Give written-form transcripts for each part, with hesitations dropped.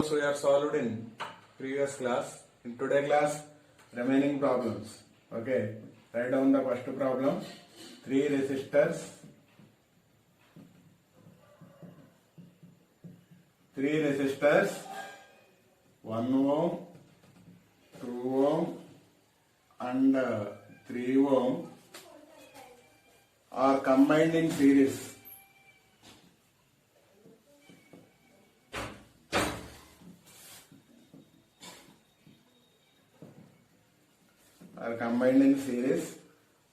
So we are solved in previous class. In today class, remaining problems. Okay, write down the first problem. Three resistors. Three resistors. 1 ohm, 2 ohm, and 3 ohm are combined in series. Are combined in series.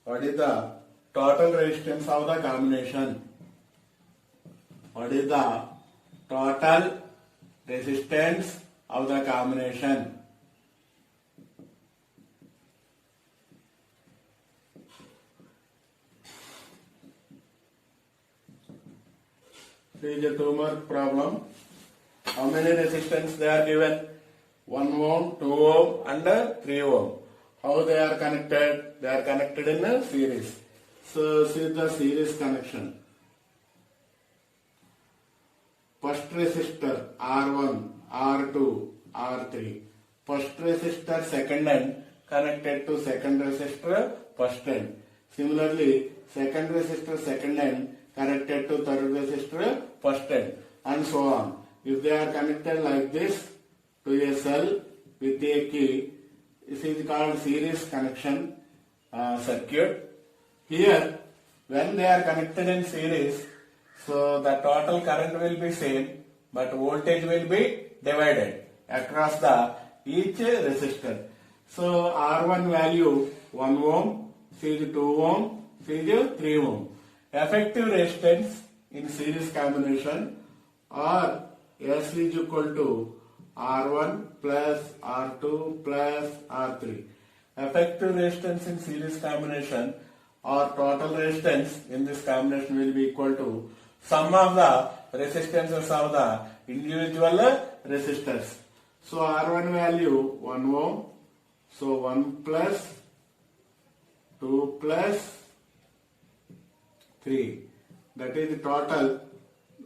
What is the total resistance of the combination? What is the total resistance of the combination? This is a 2 mark problem. How many resistance they are given? 1 ohm, 2 ohm and 3 ohm. How they are connected? They are connected in a series. So see the series connection. First resistor R1, R2, R3. First resistor second end connected to second resistor first end. Similarly, second resistor second end connected to third resistor first end, and so on. If they are connected like this to a cell with a key, this is called series connection circuit. Here, when they are connected in series, so the total current will be same, but voltage will be divided across the each resistor. So R1 value 1 ohm, is 2 ohm, is 3 ohm. Effective resistance in series combination or S is equal to R1 plus R2 plus R3. Effective resistance in series combination or total resistance in this combination will be equal to sum of the resistances of the individual resistors. So R1 value 1 ohm, so 1 plus 2 plus 3. That is the total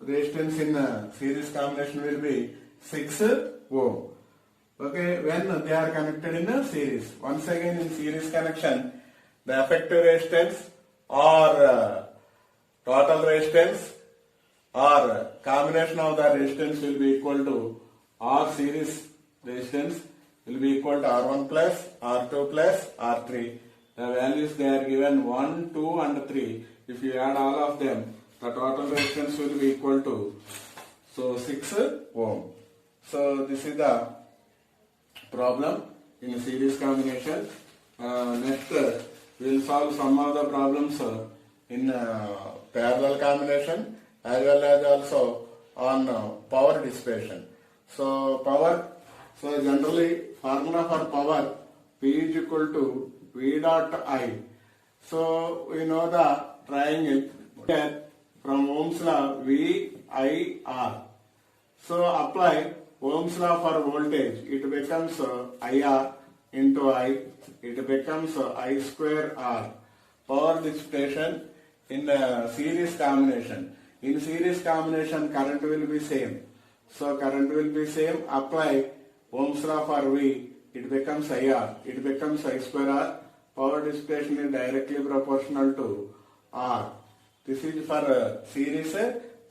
resistance in series combination will be 6 ohm. Okay, when they are connected in a series. Once again, in series connection, the effective resistance or total resistance or combination of the resistance will be equal to R series resistance will be equal to R1 plus R2 plus R3. The values they are given 1, 2 and 3. If you add all of them, the total resistance will be equal to 6 ohm. So this is the problem in series combination. Next we will solve some of the problems in parallel combination as well as also on power dissipation. So power, so generally formula for power P is equal to V dot I. So we know the triangle from Ohm's law V I R. So apply Ohm's law for voltage. It becomes IR into I. It becomes I square R. Power dissipation in series combination. In series combination, current will be same. So current will be same. Apply Ohm's law for V. It becomes IR. It becomes I square R. Power dissipation is directly proportional to R. This is for series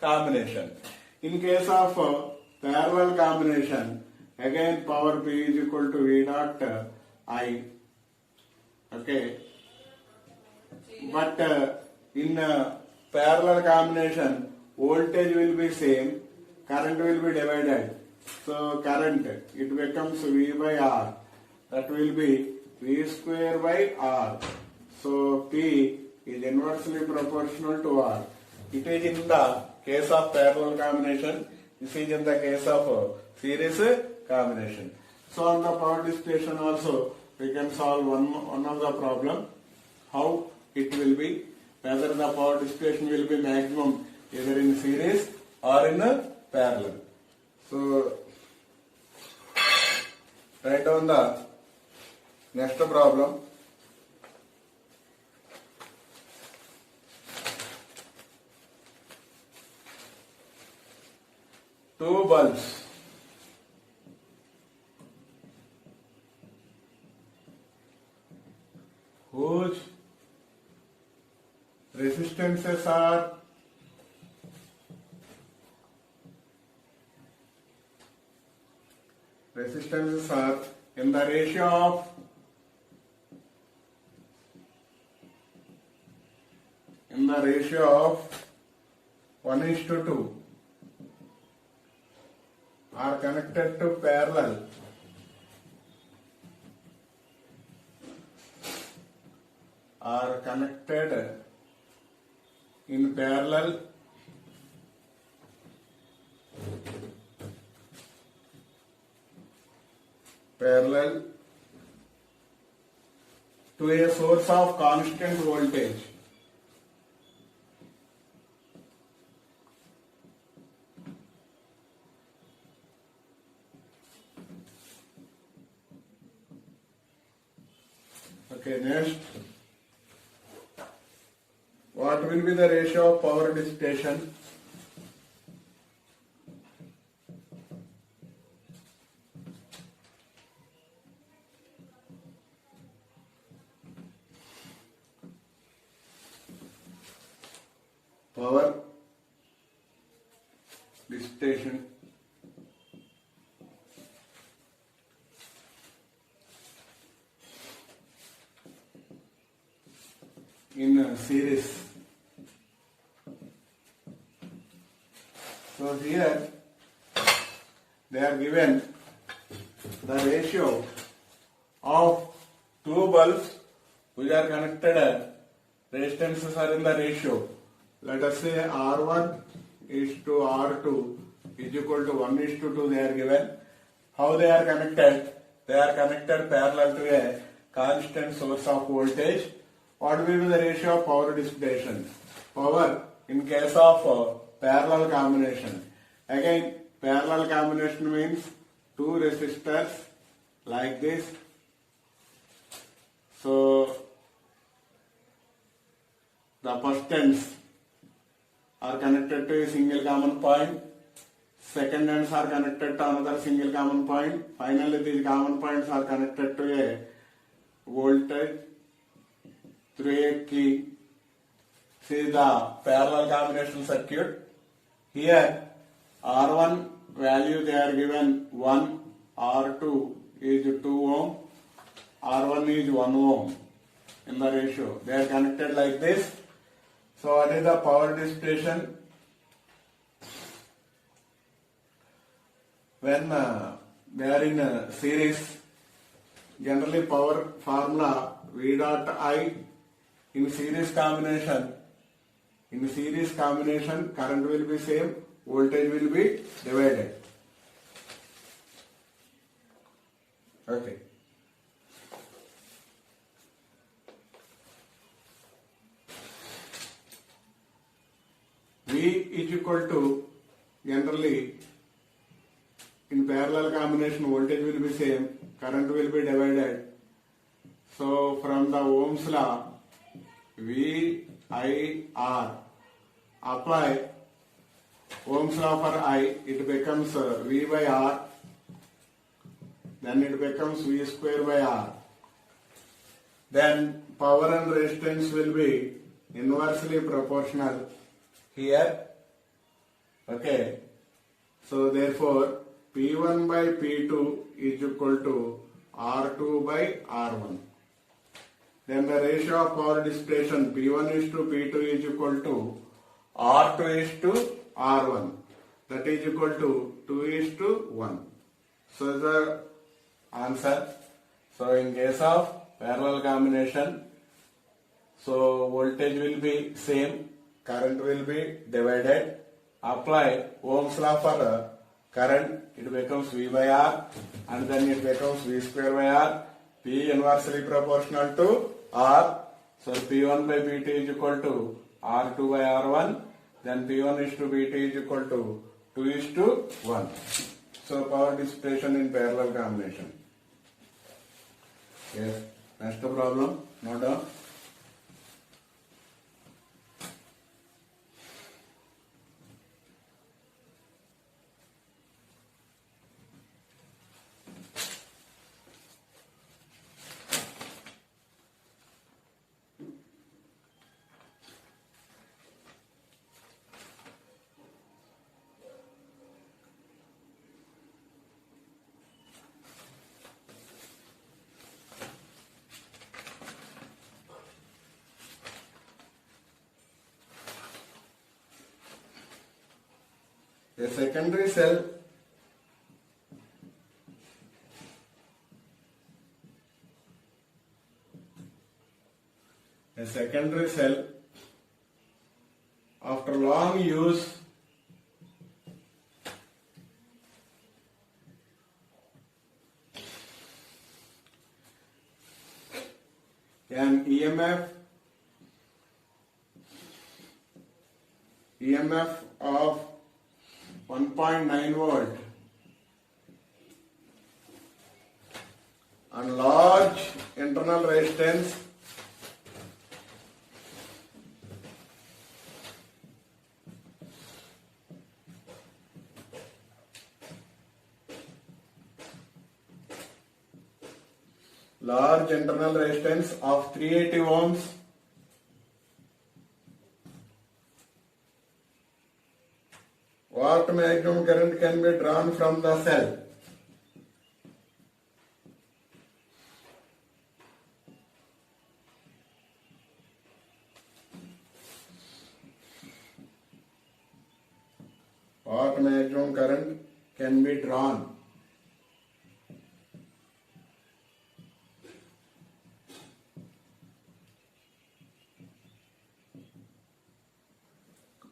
combination. In case of parallel combination, again power P is equal to V dot I. Okay. But in parallel combination, voltage will be same, current will be divided. So current, it becomes V by R. That will be V square by R. So P is inversely proportional to R. It is in the case of parallel combination. This is in the case of series combination. So on the power dissipation also we can solve one of the problem. How it will be, whether the power dissipation will be maximum either in series or in parallel. So write down the next problem. Two bulbs resistances are in the ratio of 1:2, are connected to parallel in parallel to a source of constant voltage. Okay, next, what will be the ratio of power dissipation? Power dissipation in series. So here they are given the ratio of two bulbs which are connected, resistances are in the ratio. Let us say R1 is to R2 is equal to 1:2 they are given. How they are connected? They are connected parallel to a constant source of voltage. What will be the ratio of power dissipation? Power in case of parallel combination. Again, parallel combination means two resistors like this. So the first ends are connected to a single common point. Second ends are connected to another single common point. Finally, these common points are connected to a voltage through a key. See the parallel combination circuit. Here R1 value they are given 1, R2 is 2 ohm, R1 is 1 ohm in the ratio. They are connected like this. So what is the power dissipation? When they are in series, generally power formula V dot I. In series combination, current will be same, voltage will be divided. Okay. V is equal to, generally in parallel combination voltage will be same, current will be divided. So from the Ohm's law, V I R, apply Ohm's law for I, it becomes V by R, then it becomes V square by R. Then power and resistance will be inversely proportional here. Okay. So therefore P1 by P2 is equal to R2 by R1. Then the ratio of power dissipation P1 is to P2 is equal to R2 is to R1. That is equal to 2 is to 1. So the answer. So in case of parallel combination, so voltage will be same, current will be divided. Apply Ohm's law for current, it becomes V by R, and then it becomes V square by R. P inversely proportional to R. So P1 by P2 is equal to R2 by R1. Then P1 is to P2 is equal to 2 is to 1. So power dissipation in parallel combination. Yes. Next problem. Note down. A secondary cell after long use an EMF of 1.9 volt and large internal resistance of 380 ohms what maximum current can be drawn from the cell? What maximum current can be drawn?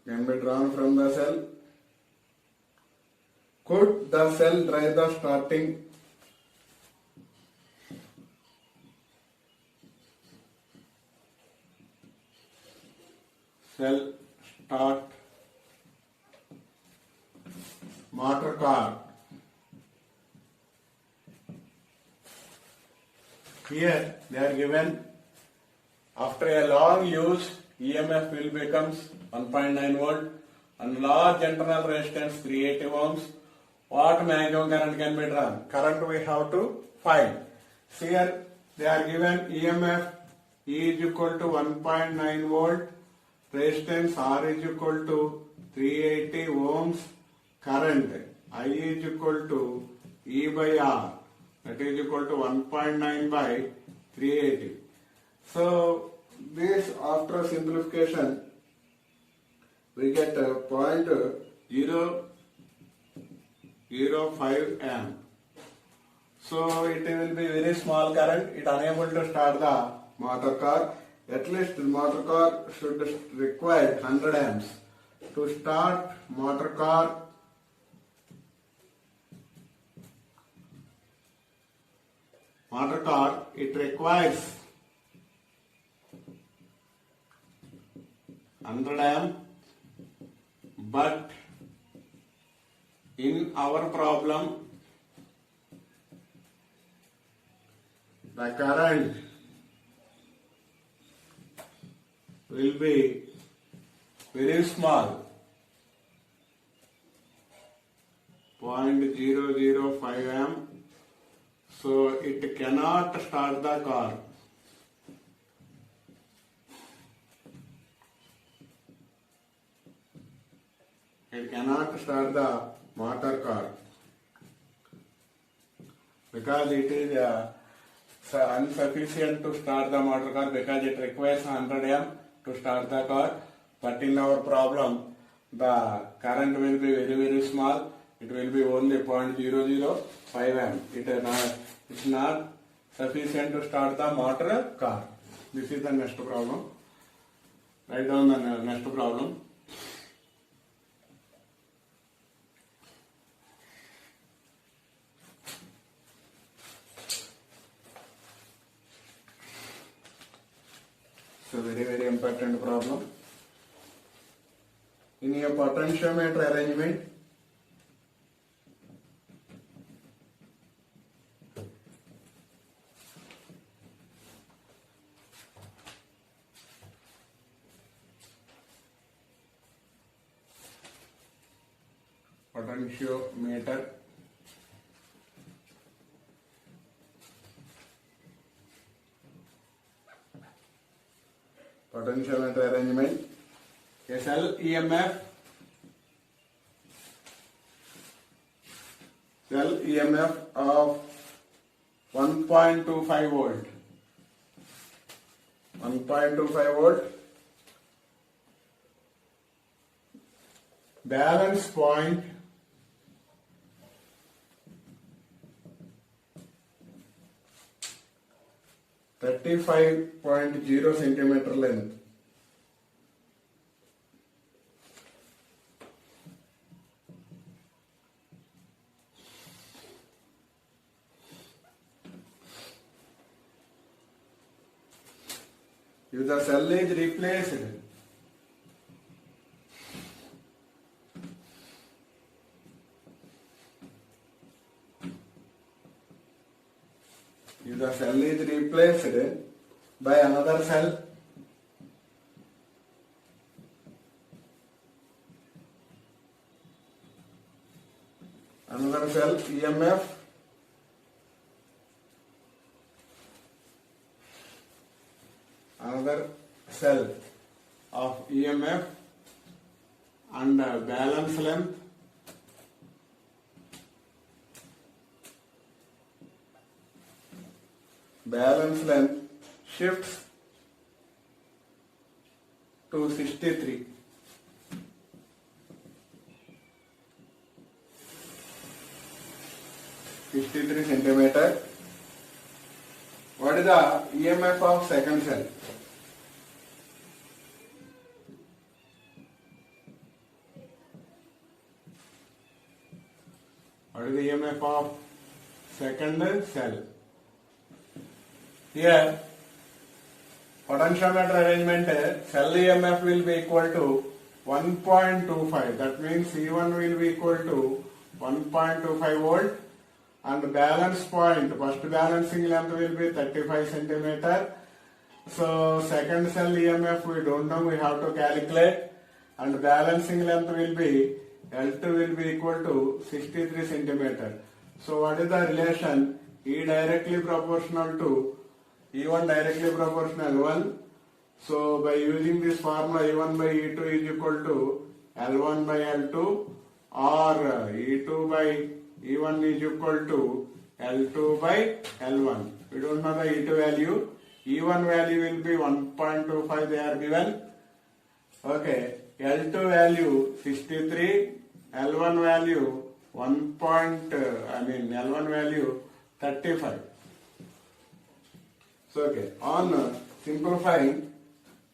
Can be drawn from the cell. Could the cell drive the starting cell start motor car? Here they are given after a long use EMF will becomes 1.9 volt and large internal resistance 380 ohms. What maximum current can be drawn? Current we have to find. Here they are given EMF E is equal to 1.9 volt, resistance R is equal to 380 ohms, current I is equal to E by R, that is equal to 1.9 by 380. So this after simplification we get 0.005 amp. So it will be very small current, it unable to start the motor car. At least the motor car should require 100 amps. To start motor car, it requires 100 amp, but in our problem the current will be very small, 0.005 amp, so it cannot start the car. It cannot start the motor car because it is insufficient to start the motor car because it requires 100 amp to start the car. But in our problem, the current will be very small. It will be only 0.005 amp. It's not sufficient to start the motor car. This is the next problem. Write down the next problem. So very important problem. In a potentiometer arrangement, potentiometer arrangement, a cell EMF of 1.25 volt. 1.25 volt. Balance point 35.0 centimeter length. If the cell is replaced, by another cell, EMF another cell of EMF and balance length shifts to 63. Centimeter. What is the EMF of second cell? What is the EMF of second cell? Here, potentiometer arrangement, cell EMF will be equal to 1.25. That means E1 will be equal to 1.25 volt. And balance point, first balancing length will be 35 centimeter. So second cell EMF we don't know, we have to calculate. And balancing length will be, L2 will be equal to 63 centimeter. So what is the relation? E directly proportional to E1 directly proportional 1. So by using this formula, E1 by E2 is equal to L1 by L2, or E2 by E1 is equal to L2 by L1. We don't know the E2 value. E1 value will be 1.25, they are given. Okay, L2 value 63, L1 value L1 value 35. So okay, on simplifying,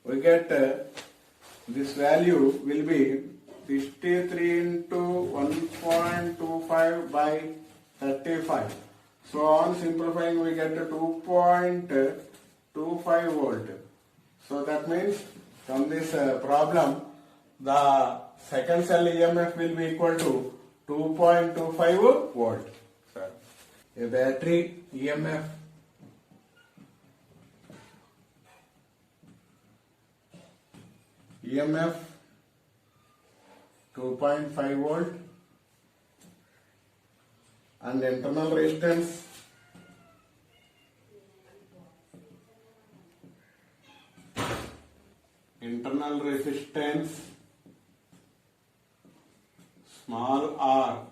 we get this value will be 63 into 1.25 by 35. So on simplifying, we get 2.25 volt. So that means from this problem, the second cell EMF will be equal to 2.25 volt. Sir. A battery EMF EMF 2.5 volt and internal resistance small r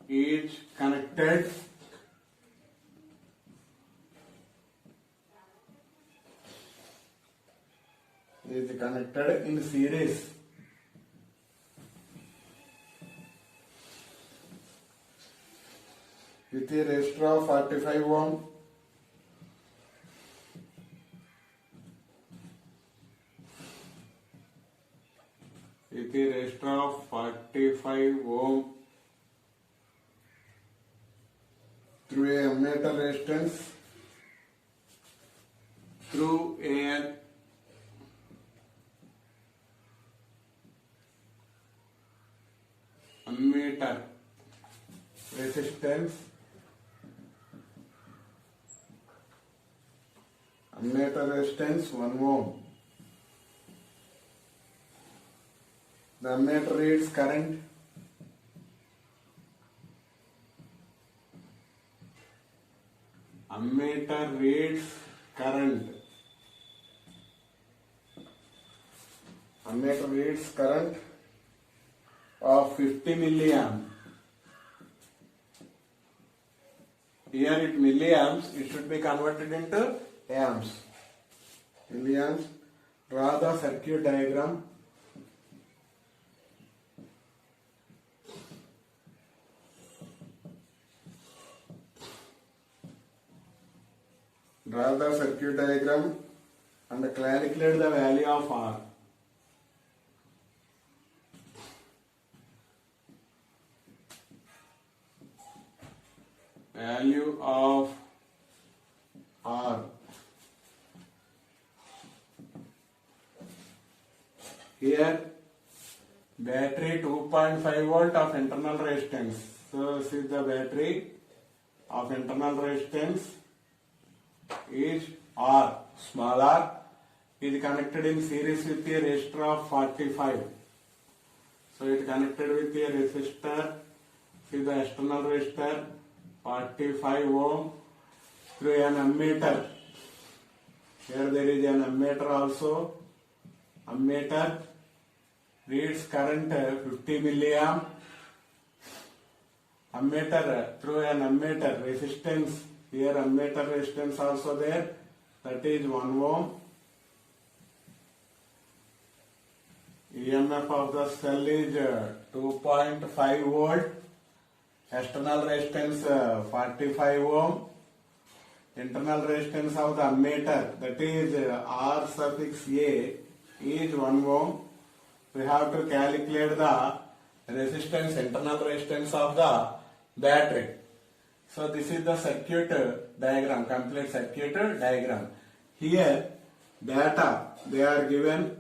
is connected in series with a resistor of 45 ohm through a ammeter resistance through an ammeter resistance 1 ohm. The ammeter reads current. Ammeter reads current of 50 milliamp. Here it milliamps, it should be converted into amps. Milliamps. Draw the circuit diagram. Draw the circuit diagram and calculate the value of R. Value of R. Here battery 2.5 volt of internal resistance. So this is the battery of internal resistance is R, small r, is connected in series with a resistor of 45. So it connected with a resistor, see the external resistor 45 ohm through an ammeter. Here there is an ammeter also. Ammeter reads current 50 milliamp. Ammeter through an ammeter resistance. Here ammeter resistance also there. That is 1 ohm. EMF of the cell is 2.5 volt. External resistance 45 ohm. Internal resistance of the ammeter, that is R suffix A, is 1 ohm. We have to calculate the resistance, internal resistance of the battery. So this is the circuit diagram, complete circuit diagram. Here data they are given.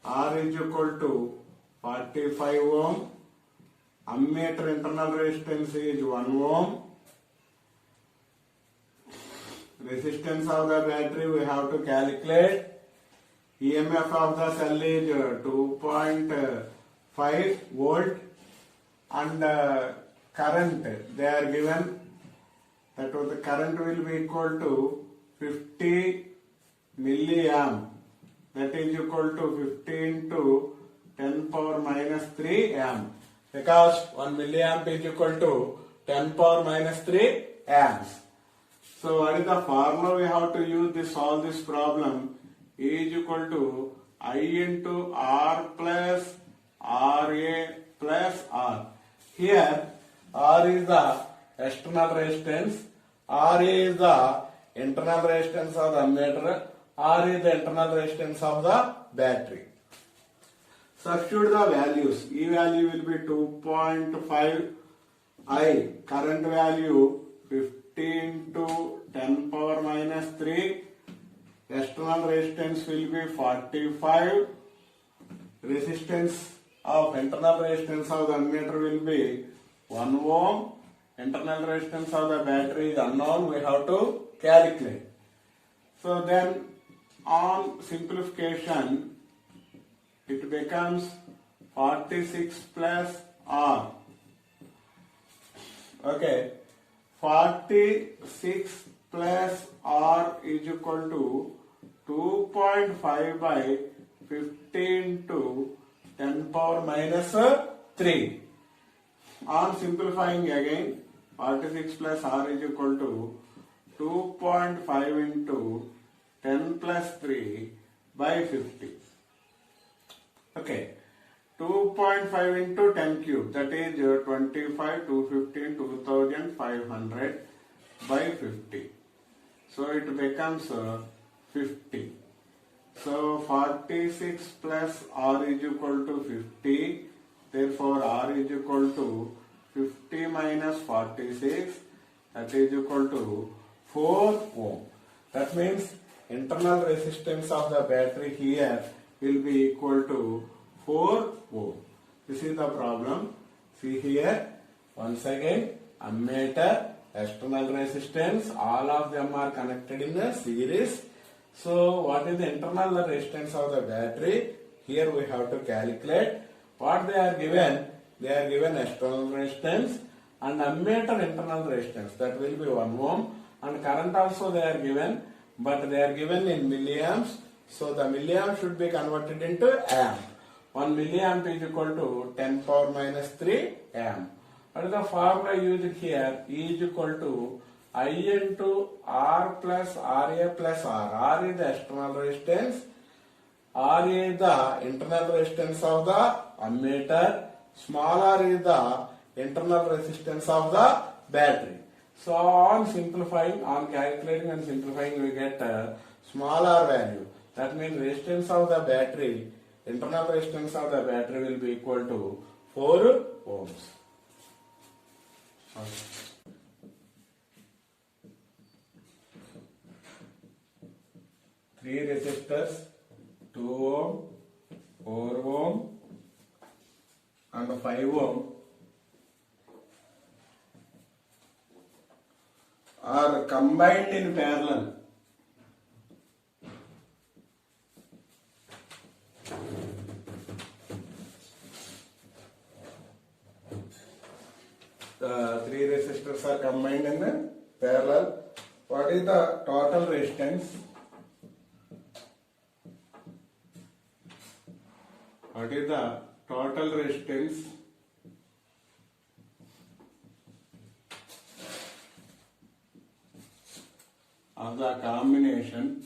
R is equal to 45 ohm. Ammeter internal resistance is 1 ohm. Resistance of the battery we have to calculate. EMF of the cell is 2.5 volt and current they are given, that the current will be equal to 50 milliamp, that is equal to 50 into 10 power minus 3 amp, because 1 milliamp is equal to 10 power minus 3 amps. So what is the formula we have to use to solve this problem? E is equal to I into R plus RA plus R. Here R is the external resistance, RA is the internal resistance of the ammeter, R is the internal resistance of the battery. Substitute the values. E value will be 2.5, I current value 50 into 10 power minus 3, external resistance will be 45, resistance of internal resistance of the ammeter will be 1 ohm, internal resistance of the battery is unknown, we have to calculate. So then on simplification it becomes 46 plus R. Okay, 46 plus R is equal to 2.5 by 15 to 10 power minus 3. On simplifying again, 46 plus R is equal to 2.5 into 10 plus 3 by 50. Okay, 2.5 into 10 cube, that is 25, 215, 2500 by 50. So it becomes 50. So 46 plus R is equal to 50. Therefore R is equal to 50 minus 46, that is equal to 4 ohm. That means internal resistance of the battery here will be equal to 4 ohm. This is the problem. See here, once again, ammeter, external resistance, all of them are connected in a series. So what is the internal resistance of the battery? Here we have to calculate. What they are given? They are given external resistance and ammeter internal resistance, that will be 1 ohm, and current also they are given, but they are given in milliamps. So the milliamp should be converted into amp. 1 milliamp is equal to 10 power minus 3 amp. What is the formula used here? E is equal to I into R plus RA plus R. R is the external resistance, RA is the internal resistance of the ammeter, small r is the internal resistance of the battery. So on simplifying, on calculating and simplifying, we get a smaller value. That means resistance of the battery, internal resistance of the battery will be equal to 4 ohms. Three resistors, 2 ohm, 4 ohm and 5 ohm are combined in parallel. The three resistors are combined in parallel. What is the total resistance? What is the total resistance of the combination?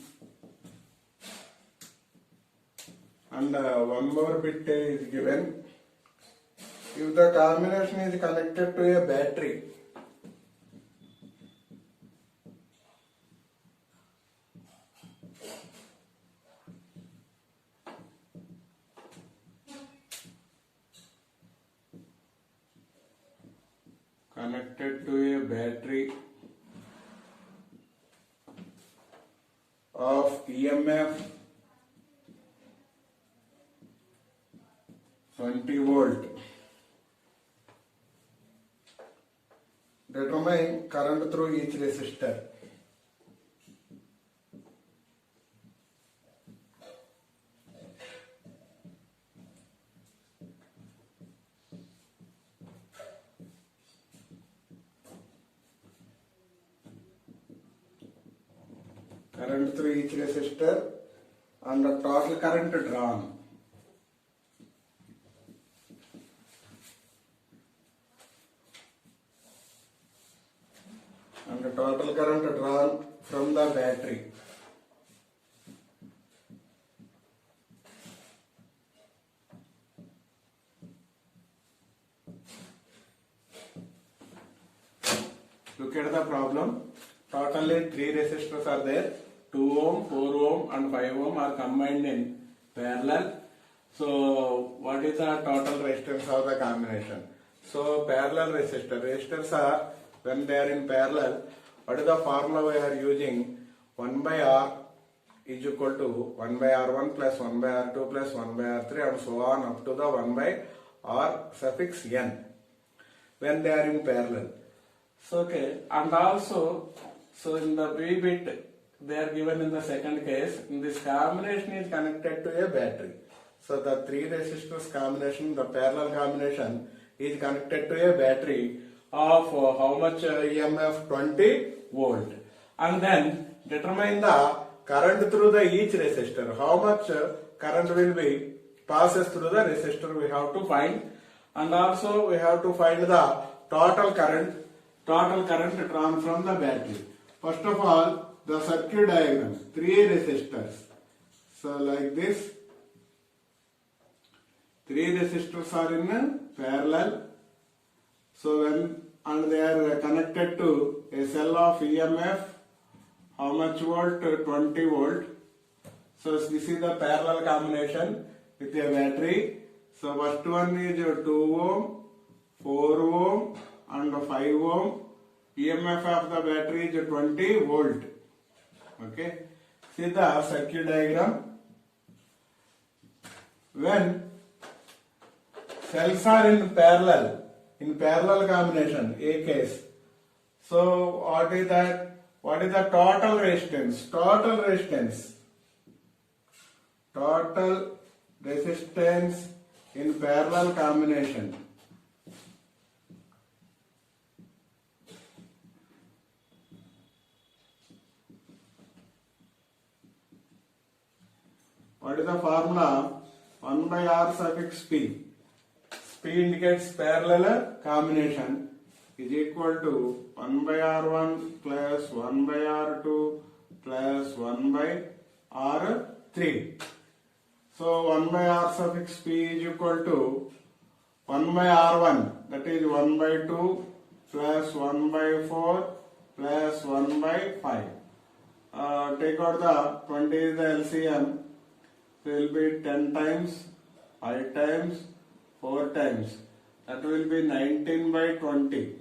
And one more bit is given. If the combination is connected to a battery, of EMF 20 volt, determine current through each resistor. Current through each resistor and the total current drawn. And the total current drawn from the battery. Look at the problem. Totally 3 resistors are there. 2 ohm, 4 ohm and 5 ohm are combined in parallel. So what is the total resistance of the combination? So parallel resistors are, when they are in parallel, what is the formula we are using? 1 by R is equal to 1 by R1 plus 1 by R2 plus 1 by R3 and so on up to the 1 by R suffix n when they are in parallel. So okay, and also, so in the B bit they are given in the second case, in this combination is connected to a battery. So the 3 resistors combination, the parallel combination is connected to a battery of how much EMF? 20 volt. And then determine the current through the each resistor. How much current will be passes through the resistor we have to find. And also we have to find the total current drawn from the battery. First of all, the circuit diagram, 3 resistors. So like this, 3 resistors are in parallel. So when and they are connected to a cell of EMF, how much volt? 20 volt. So this is the parallel combination with a battery. So first one is 2 ohm, 4 ohm and 5 ohm. EMF of the battery is 20 volt. Okay. See the circuit diagram. When cells are in parallel combination, A case. So what is that? What is the total resistance? Total resistance in parallel combination. What is the formula? 1 by R suffix P. P indicates parallel combination is equal to 1 by R1 plus 1 by R2 plus 1 by R3. So 1 by R suffix P is equal to 1 by R1, that is 1 by 2 plus 1 by 4 plus 1 by 5. Take out the 20 is the LCM. So it will be 10 times, 5 times, 4 times. That will be 19 by 20.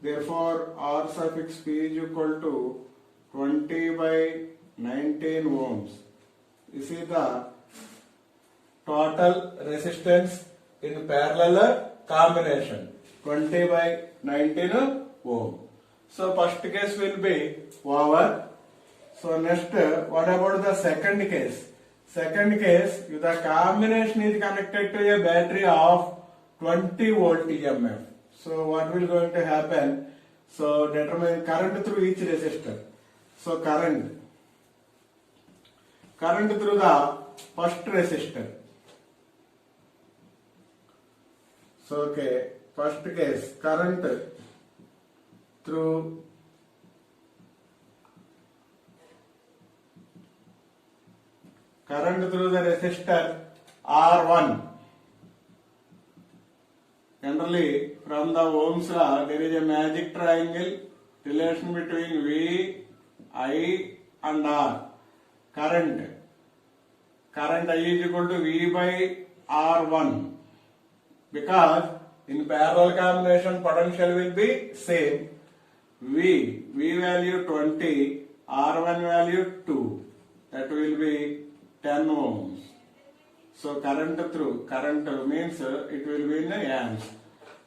Therefore, R suffix P is equal to 20 by 19 ohms. This is the total resistance in parallel combination. 20 by 19 ohm. So first case will be over. So next, what about the second case? Second case, the combination is connected to a battery of 20 volt EMF. So what will going to happen? So determine current through each resistor. So current through the first resistor. So okay, first case, current through the resistor R1. Generally, from the Ohm's law, there is a magic triangle relation between V, I and R. Current I is equal to V by R1, because in parallel combination potential will be same. V value 20, R1 value 2. That will be 10 ohms. So current means it will be in amps.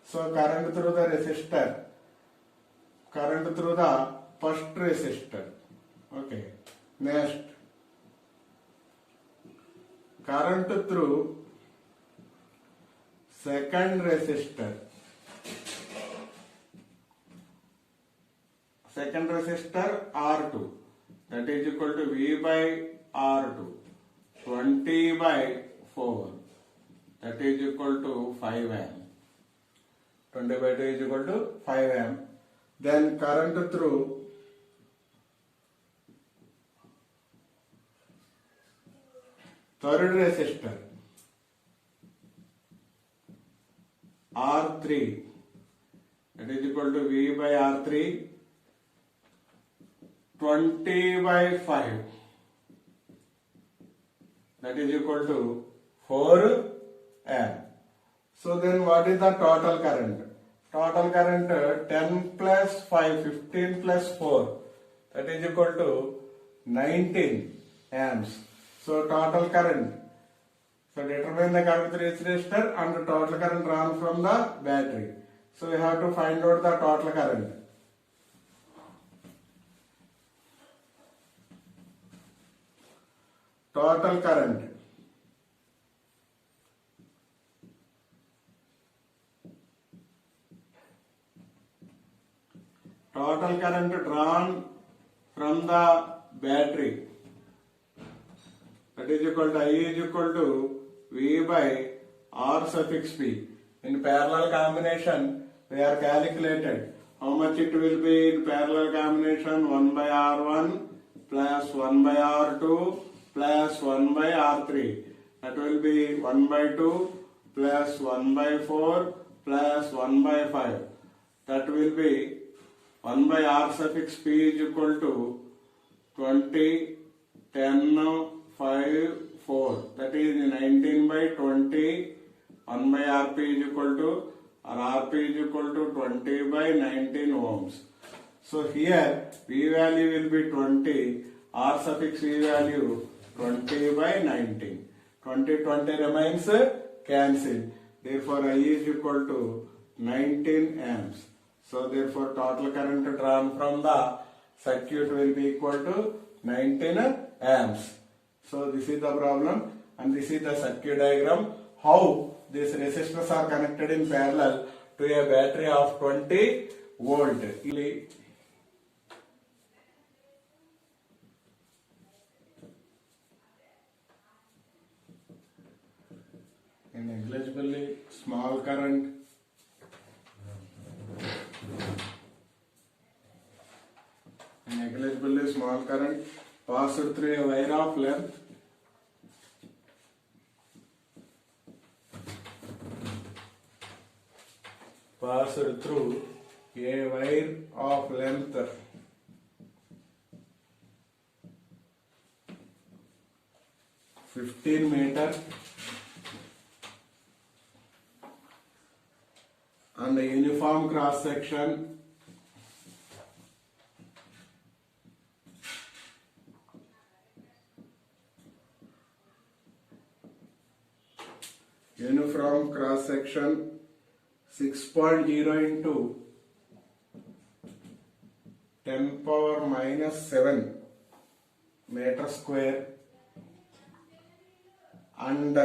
So current through the resistor, current through the first resistor. Okay. Next, current through second resistor. Second resistor R2. That is equal to V by R2. 20 by 4. That is equal to 5 amp. 20 by 2 is equal to 5 amp. Then current through third resistor R3. That is equal to V by R3. 20 by 5. That is equal to 4 amp. So then what is the total current? Total current 10 plus 5, 15 plus 4. That is equal to 19 amps. So total current. So determine the current through each resistor and the total current drawn from the battery. So we have to find out the total current. Total current. Total current drawn from the battery. That is equal to I is equal to V by R suffix P. In parallel combination, we are calculated how much it will be in parallel combination. 1 by R1 plus 1 by R2 plus 1 by R3. That will be 1 by 2 plus 1 by 4 plus 1 by 5. That will be 1 by R suffix P is equal to 20, 10, 5, 4. That is 19 by 20. 1 by Rp is equal to, or Rp is equal to 20 by 19 ohms. So here V value will be 20, R suffix V value 20 by 19. 20 remains cancelled. Therefore I is equal to 19 amps. So therefore total current drawn from the circuit will be equal to 19 amps. So this is the problem and this is the circuit diagram how these resistors are connected in parallel to a battery of 20 volt. A negligibly small current passed through a wire of length 15 meter, and the uniform cross section uniform cross section 6.0 into 10 power minus 7 meter square, and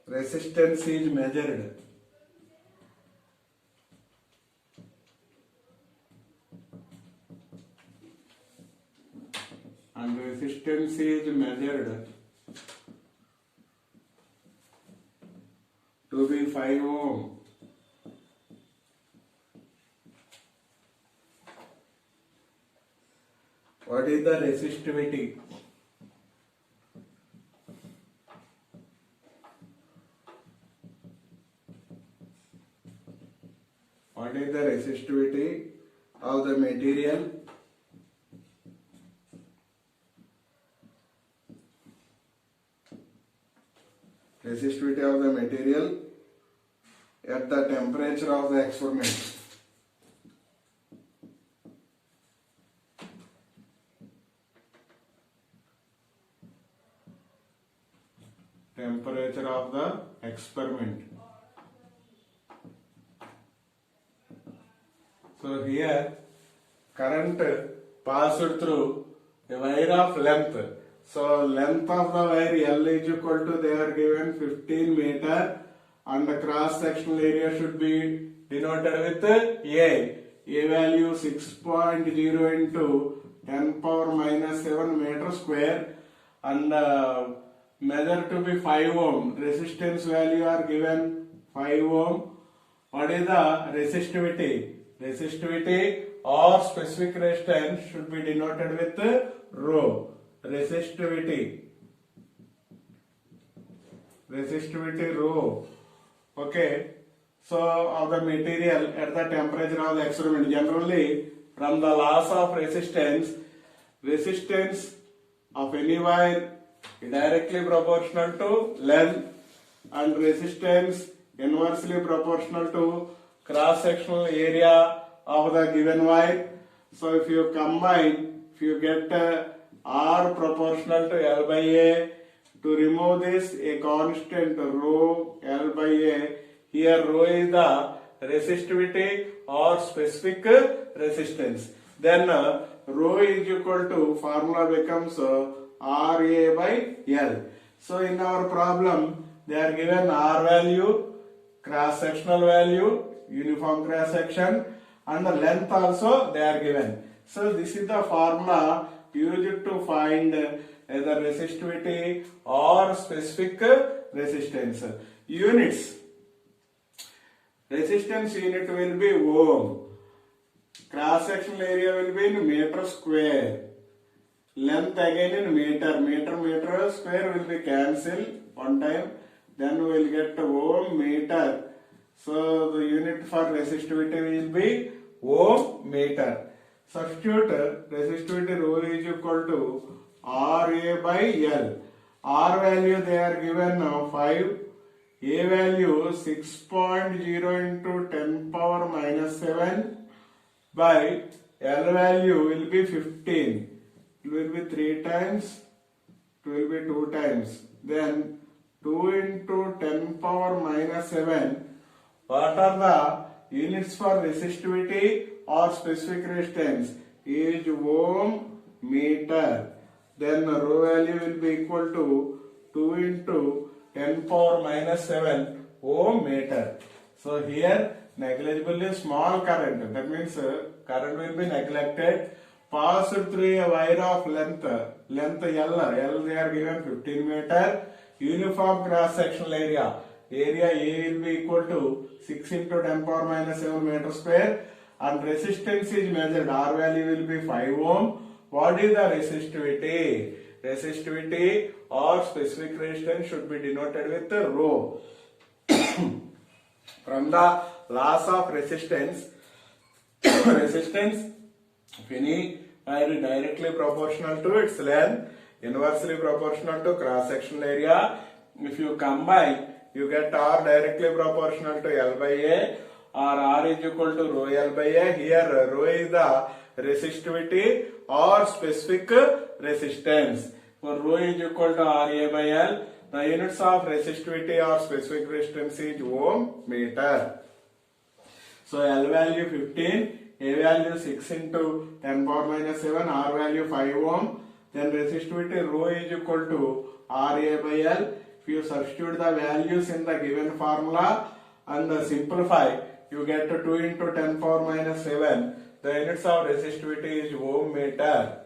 resistance is measured to be 5 ohm. What is the resistivity? What is the resistivity of the material? Resistivity of the material at the temperature of the experiment. Temperature of the experiment. So here current passed through a wire of length. So length of the wire L is equal to, they are given 15 meter, and the cross sectional area should be denoted with A. A value 6.0 into 10 power minus 7 meter square, and measured to be 5 ohm. Resistance value are given 5 ohm. What is the resistivity? Resistivity or specific resistance should be denoted with rho. Resistivity rho. Okay. So of the material at the temperature of the experiment. Generally, from the laws of resistance of any wire directly proportional to length, and resistance inversely proportional to cross sectional area of the given wire. So if you combine, if you get R proportional to L by A, to remove this a constant rho L by A. Here rho is the resistivity or specific resistance. Then rho is equal to, formula becomes RA by L. So in our problem they are given R value, cross sectional value, uniform cross section, and the length also they are given. So this is the formula used to find either resistivity or specific resistance. Units. Resistance unit will be ohm. Cross sectional area will be in meter square. Length again in meter. Meter square will be cancelled one time. Then we will get ohm meter. So the unit for resistivity will be ohm meter. Substitute resistivity rho is equal to RA by L. R value they are given 5. A value 6.0 into 10 power minus 7 by L value will be 15. It will be 3 times, it will be 2 times. Then 2 into 10 power minus 7. What are the units for resistivity or specific resistance? Is ohm meter. Then rho value will be equal to 2 into 10 power minus 7 ohm meter. So here negligibly small current, that means current will be neglected, passed through a wire of length L they are given 15 meter, uniform cross sectional area A will be equal to 6 into 10 power minus 7 meter square, and resistance is measured, R value will be 5 ohm. What is the resistivity? Resistivity or specific resistance should be denoted with rho. From the laws of resistance, resistance of any wire directly proportional to its length. inversely proportional to cross sectional area. If you combine, you get R directly proportional to L by A, or R is equal to rho L by A. Here rho is the resistivity or specific resistance. For rho is equal to RA by L, the units of resistivity or specific resistance is ohm meter. So L value 15, A value 6 into 10 power minus 7, R value 5 ohm. Then resistivity rho is equal to RA by L. If you substitute the values in the given formula and simplify, you get 2 into 10 power minus 7. The units of resistivity is ohm meter,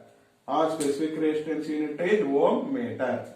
or specific resistance unit is ohm meter.